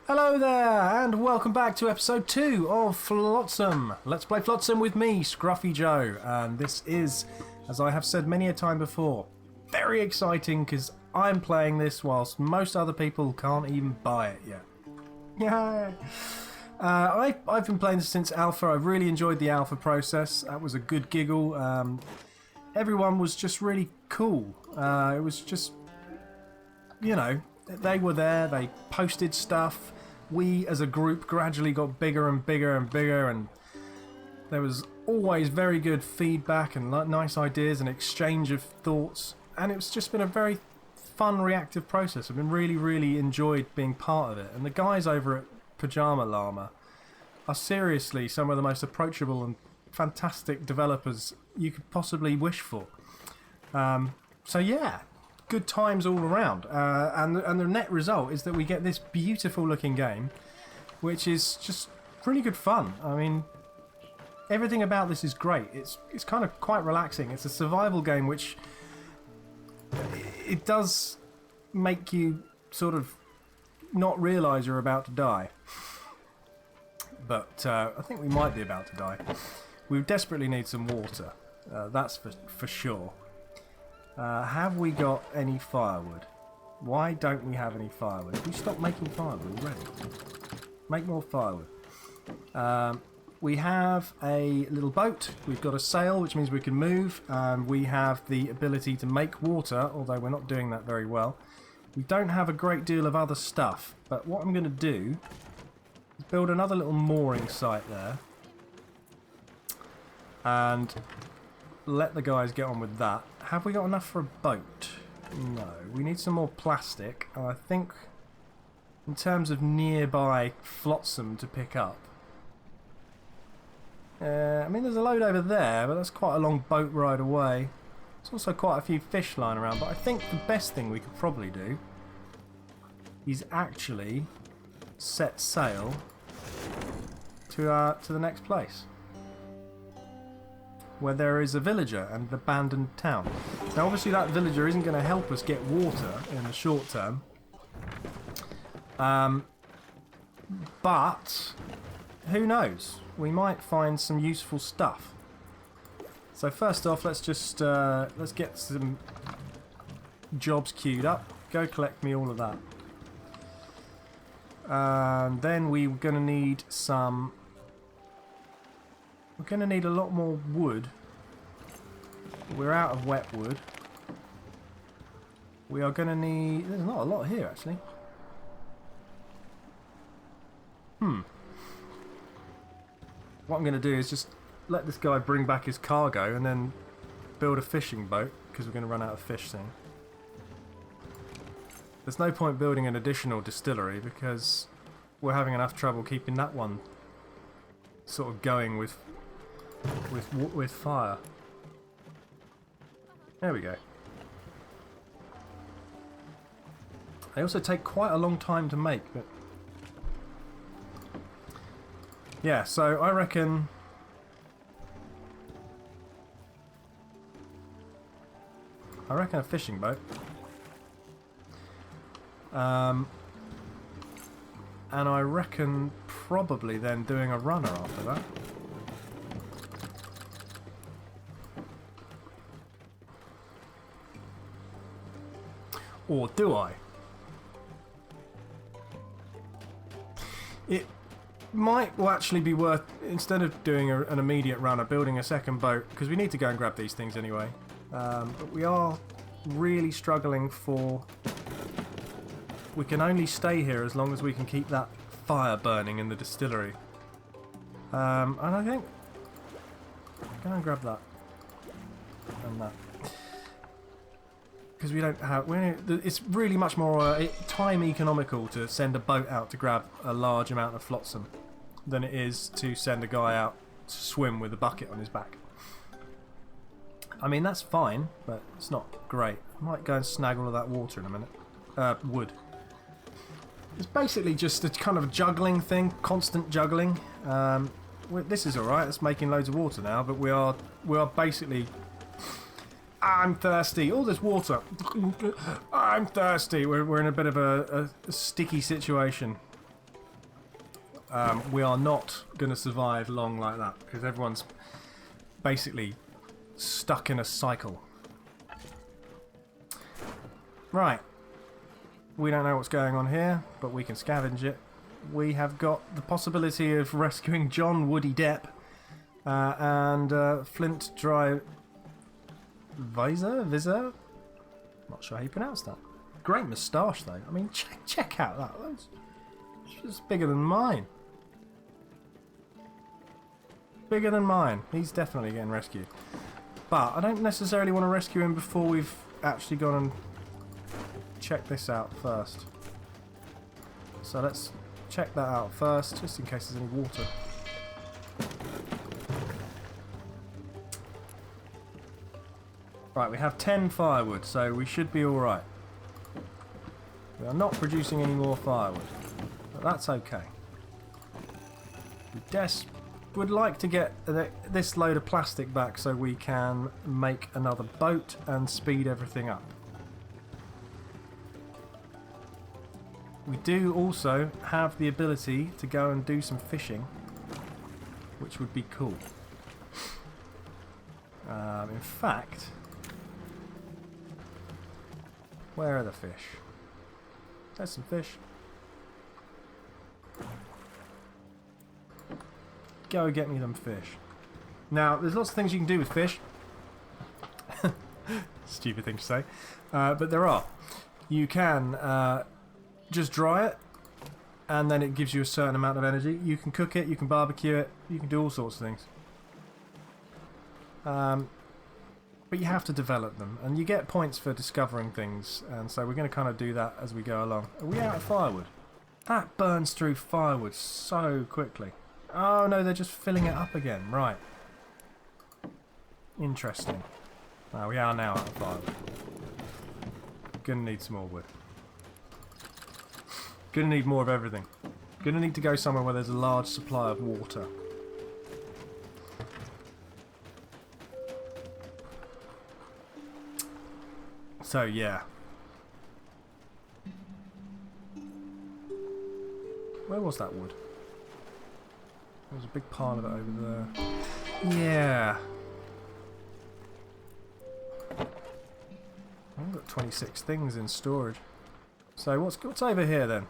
Hello there, and welcome back to episode 2 of Flotsam. Let's play Flotsam with me, Scruffy Joe. And this is, as I have said many a time before, very exciting because I'm playing this whilst most other people can't even buy it yet. Yeah. I've been playing this since Alpha. I've really enjoyed the Alpha process. That was a good giggle. Everyone was just really cool. It was just, you know, they were there, they posted stuff. We as a group gradually got bigger and bigger and bigger, and there was always very good feedback and nice ideas and exchange of thoughts, and it's just been a very fun reactive process. I've been really enjoyed being part of it, and the guys over at Pajama Llama are seriously some of the most approachable and fantastic developers you could possibly wish for. So yeah, good times all around, and the net result is that we get this beautiful looking game, which is just really good fun. I mean, everything about this is great. It's kind of quite relaxing. It's a survival game, which it does make you sort of not realise you're about to die. But I think we might be about to die. We desperately need some water. That's for sure. Have we got any firewood? Why don't we have any firewood? If we stop making firewood already. Make more firewood. We have a little boat. We've got a sail, which means we can move. We have the ability to make water, although we're not doing that very well. We don't have a great deal of other stuff, but what I'm going to do is build another little mooring site there. And let the guys get on with that. Have we got enough for a boat? No. We need some more plastic. I think in terms of nearby Flotsam to pick up. I mean, there's a load over there, but that's quite a long boat ride away. There's also quite a few fish lying around, but I think the best thing we could probably do is actually set sail to the next place, where there is a villager and an abandoned town. Now obviously that villager isn't going to help us get water in the short term, but who knows, we might find some useful stuff. So first off, let's just let's get some jobs queued up. Go collect me all of that. And then we're going to need some... We're going to need a lot more wood. We're out of wet wood. We are going to need... There's not a lot here, actually. What I'm going to do is just let this guy bring back his cargo and then build a fishing boat, because we're going to run out of fish soon. There's no point building an additional distillery because we're having enough trouble keeping that one sort of going with fire. There we go. They also take quite a long time to make, but yeah, so I reckon a fishing boat. And I reckon probably then doing a runner after that. Or do I? It might well actually be worth, instead of doing an immediate runner, building a second boat, because we need to go and grab these things anyway. But we are really struggling for... We can only stay here as long as we can keep that fire burning in the distillery. And I think... Go and grab that. And that. Because we don't have... It's really much more time economical to send a boat out to grab a large amount of flotsam than it is to send a guy out to swim with a bucket on his back. I mean, that's fine, but it's not great. I might go and snag all of that water in a minute. Wood. It's basically just a kind of juggling thing, constant juggling. This is alright, it's making loads of water now, but we are basically... I'm thirsty. All this water. I'm thirsty. We're in a bit of a sticky situation. we are not going to survive long like that because everyone's basically stuck in a cycle. Right. We don't know what's going on here, but we can scavenge it. We have got the possibility of rescuing John Woody Depp and Flint Dry Visor? Not sure how you pronounce that. Great moustache though. I mean, check out that. That's just bigger than mine. Bigger than mine. He's definitely getting rescued. But I don't necessarily want to rescue him before we've actually gone and checked this out first. So let's check that out first, just in case there's any water. Right, we have 10 firewood, so we should be alright. We are not producing any more firewood, but that's okay. We would like to get this load of plastic back so we can make another boat and speed everything up. We do also have the ability to go and do some fishing, which would be cool. In fact, where are the fish? There's some fish. Go get me them fish. Now, there's lots of things you can do with fish. Stupid thing to say. But there are. You can just dry it, and then it gives you a certain amount of energy. You can cook it, you can barbecue it, you can do all sorts of things. But you have to develop them, and you get points for discovering things, and so we're going to kind of do that as we go along. Are we out of firewood? That burns through firewood so quickly. Oh no, they're just filling it up again. Right. Interesting. We are now out of firewood. Gonna need some more wood. Gonna need more of everything. Gonna need to go somewhere where there's a large supply of water. So yeah. Where was that wood? There was a big pile of it over there. Yeah. I've got 26 things in storage. So what's over here then?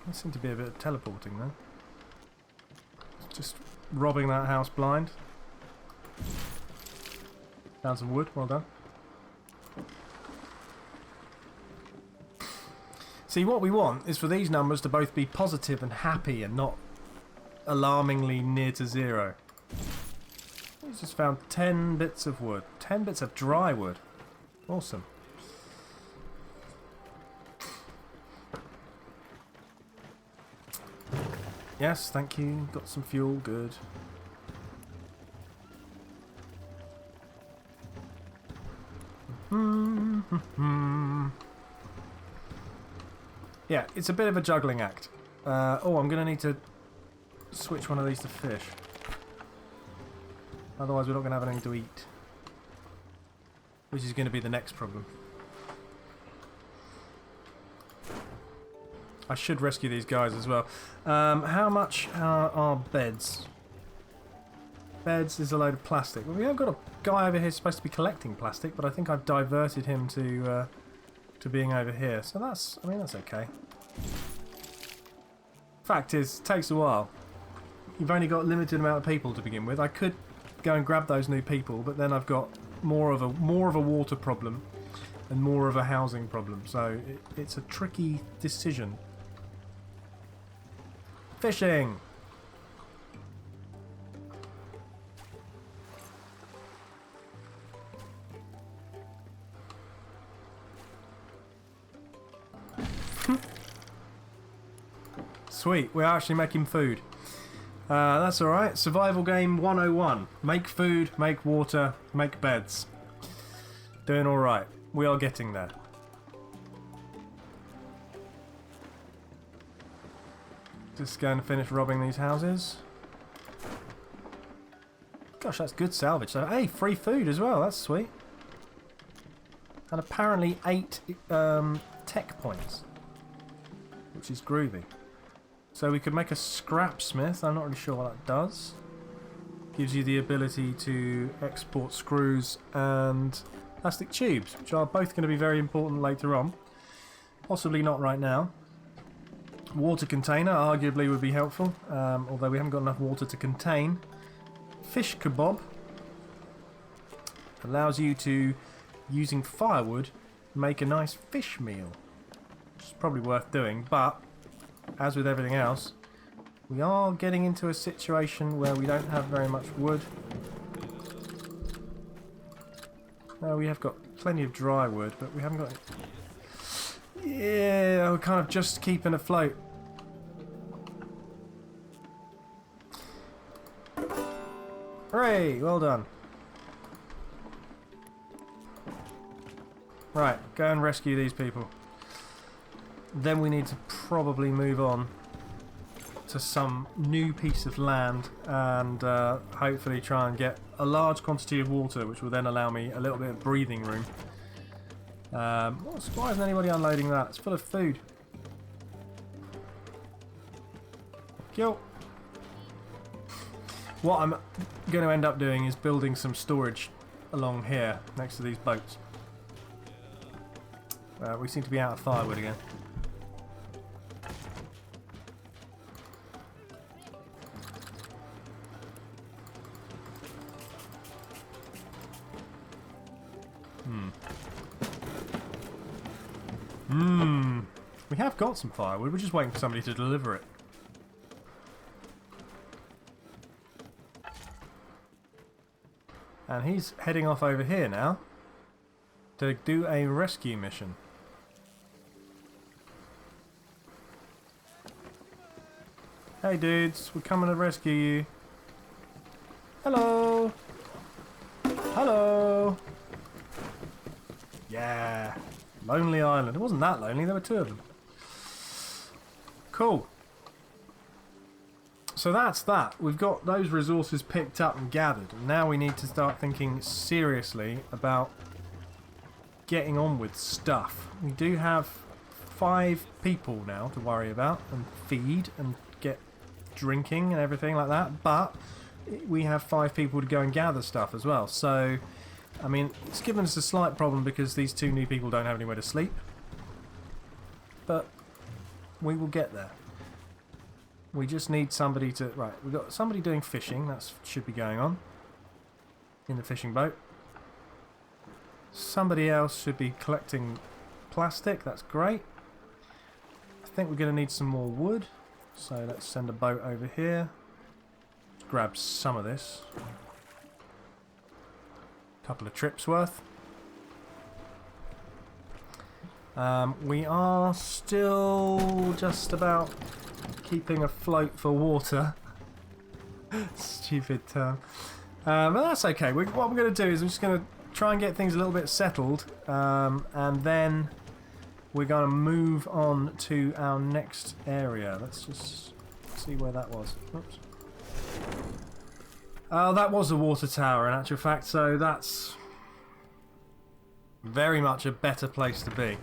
There seemed to be a bit of teleporting then. Just robbing that house blind. Found some wood, well done. See, what we want is for these numbers to both be positive and happy and not alarmingly near to zero. We just found 10 bits of wood. 10 bits of dry wood. Awesome. Yes, thank you. Got some fuel. Good. Yeah, it's a bit of a juggling act. Oh, I'm going to need to switch one of these to fish. Otherwise we're not going to have anything to eat. Which is going to be the next problem. I should rescue these guys as well. How much are beds? Beds is a load of plastic. Well, we have got a guy over here supposed to be collecting plastic, but I think I've diverted him to being over here. So that's, I mean, that's okay. Fact is, it takes a while. You've only got a limited amount of people to begin with. I could go and grab those new people, but then I've got more of a water problem and more of a housing problem. So it's a tricky decision. Fishing. Sweet, we're actually making food. That's alright. Survival game 101. Make food, make water, make beds. Doing alright. We are getting there. Just going to finish robbing these houses. Gosh, that's good salvage. So, hey, free food as well. That's sweet. And apparently 8 tech points, which is groovy. So we could make a scrap smith. I'm not really sure what that does. Gives you the ability to export screws and plastic tubes, which are both going to be very important later on. Possibly not right now. Water container arguably would be helpful, although we haven't got enough water to contain. Fish kebab allows you to, using firewood, make a nice fish meal. Which is probably worth doing, but as with everything else, we are getting into a situation where we don't have very much wood. No, we have got plenty of dry wood, but we haven't got... Yeah, we're kind of just keeping afloat. Hooray! Well done. Right, go and rescue these people. Then we need to probably move on to some new piece of land and hopefully try and get a large quantity of water, which will then allow me a little bit of breathing room. Why isn't anybody unloading that? It's full of food. Kill. What I'm going to end up doing is building some storage along here next to these boats. We seem to be out of firewood again. We have got some firewood, we're just waiting for somebody to deliver it. And he's heading off over here now to do a rescue mission. Hey dudes, we're coming to rescue you. Hello! Hello! Yeah! Lonely Island. It wasn't that lonely, there were 2 of them. Cool. So that's that. We've got those resources picked up and gathered. And now we need to start thinking seriously about getting on with stuff. We do have 5 people now to worry about and feed and get drinking and everything like that. But we have 5 people to go and gather stuff as well. So, I mean, it's given us a slight problem because these 2 new people don't have anywhere to sleep. But we will get there. We just need somebody to... Right, we've got somebody doing fishing. That should be going on in the fishing boat. Somebody else should be collecting plastic. That's great. I think we're going to need some more wood. So let's send a boat over here. Grab some of this. Couple of trips worth. We are still just about keeping afloat for water. Stupid term. But that's okay. What we're going to do is we're just going to try and get things a little bit settled, and then we're going to move on to our next area. Let's just see where that was. Oops. Oh, that was a water tower in actual fact, so that's very much a better place to be,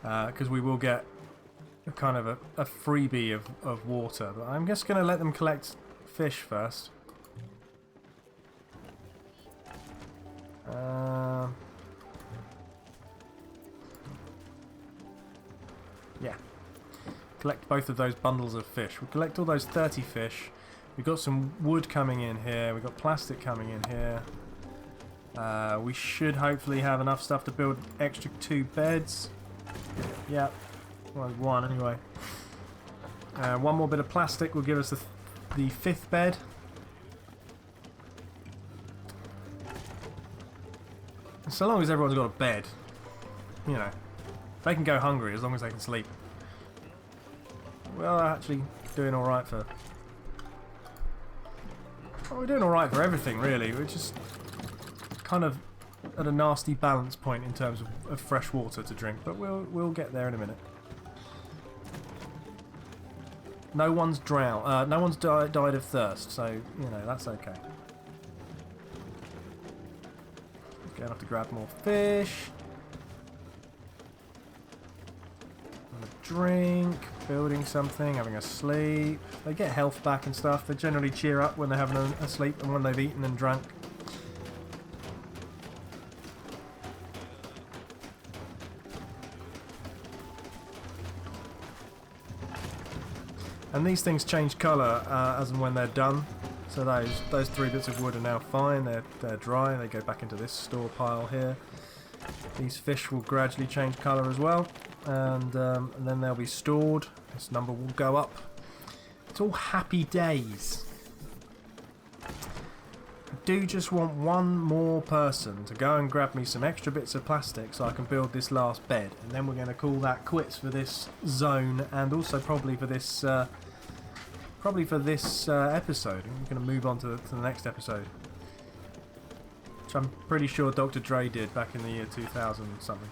because we will get a kind of a freebie of water. But I'm just going to let them collect fish first. Yeah. Collect both of those bundles of fish. We'll collect all those 30 fish. We've got some wood coming in here. We've got plastic coming in here. We should hopefully have enough stuff to build extra 2 beds. Yeah. Well, 1 anyway. 1 more bit of plastic will give us the 5th bed. So long as everyone's got a bed, you know, they can go hungry as long as they can sleep. Well, actually doing alright for... Well, we're doing alright for everything, really. We're just kind of at a nasty balance point in terms of fresh water to drink, but we'll get there in a minute. No one's drowned. No one's died of thirst, so, you know, that's okay. Gonna have to grab more fish. drink, building something, having a sleep. They get health back and stuff. They generally cheer up when they're having a sleep and when they've eaten and drunk. And these things change colour as and when they're done. So those 3 bits of wood are now fine. They're dry. They go back into this store pile here. These fish will gradually change colour as well, and then they'll be stored. This number will go up. It's all happy days. I do just want one more person to go and grab me some extra bits of plastic so I can build this last bed, and then we're going to call that quits for this zone, and also probably for this episode. We're going to move on to the next episode, which I'm pretty sure Dr. Dre did back in the year 2000 something.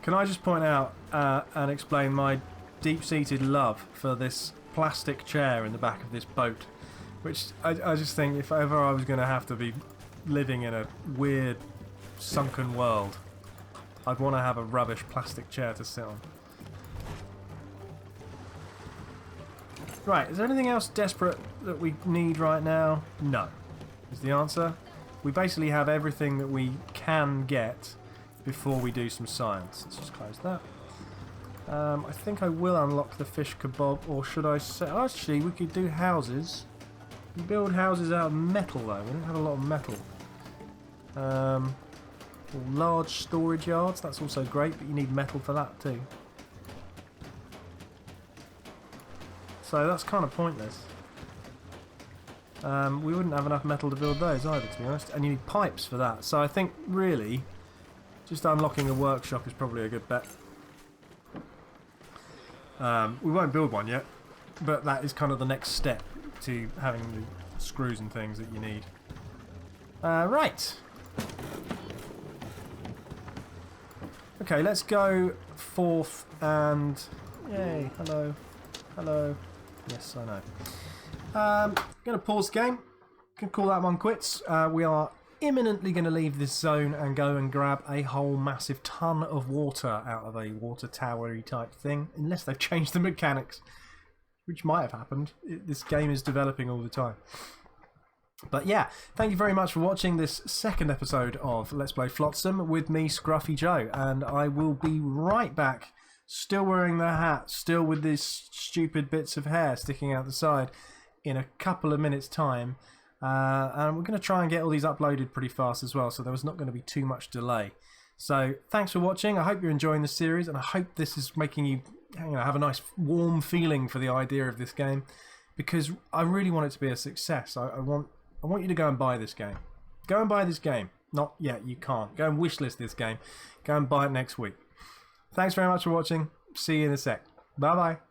Can I just point out and explain my deep-seated love for this plastic chair in the back of this boat, which I just think if ever I was going to have to be living in a weird sunken world, I'd want to have a rubbish plastic chair to sit on. Right, is there anything else desperate that we need right now? No, is the answer. We basically have everything that we can get before we do some science. Let's just close that. I think I will unlock the fish kebab, or should I say... Actually, we could do houses. We build houses out of metal, though. We don't have a lot of metal. Large storage yards, that's also great, but you need metal for that, too. So that's kind of pointless. We wouldn't have enough metal to build those either, to be honest. And you need pipes for that. So I think, really, just unlocking a workshop is probably a good bet. We won't build one yet, but that is kind of the next step to having the screws and things that you need. Right. Okay, let's go forth and... Yay, hello. Hello. Yes, I know. Going to pause the game. Can call that one quits. We are imminently going to leave this zone and go and grab a whole massive ton of water out of a water towery type thing, unless they've changed the mechanics, which might have happened. This game is developing all the time. But yeah, thank you very much for watching this second episode of Let's Play Flotsam with me, Scruffy Joe, and I will be right back, still wearing the hat, still with these stupid bits of hair sticking out the side, in a couple of minutes' time. And we're going to try and get all these uploaded pretty fast as well, so there was not going to be too much delay. So thanks for watching. I hope you're enjoying the series, and I hope this is making you, have a nice warm feeling for the idea of this game, because I really want it to be a success. I want you to go and buy this game. Go and buy this game. Not yet, you can't. Go and wishlist this game. Go and buy it next week. Thanks very much for watching. See you in a sec. Bye bye.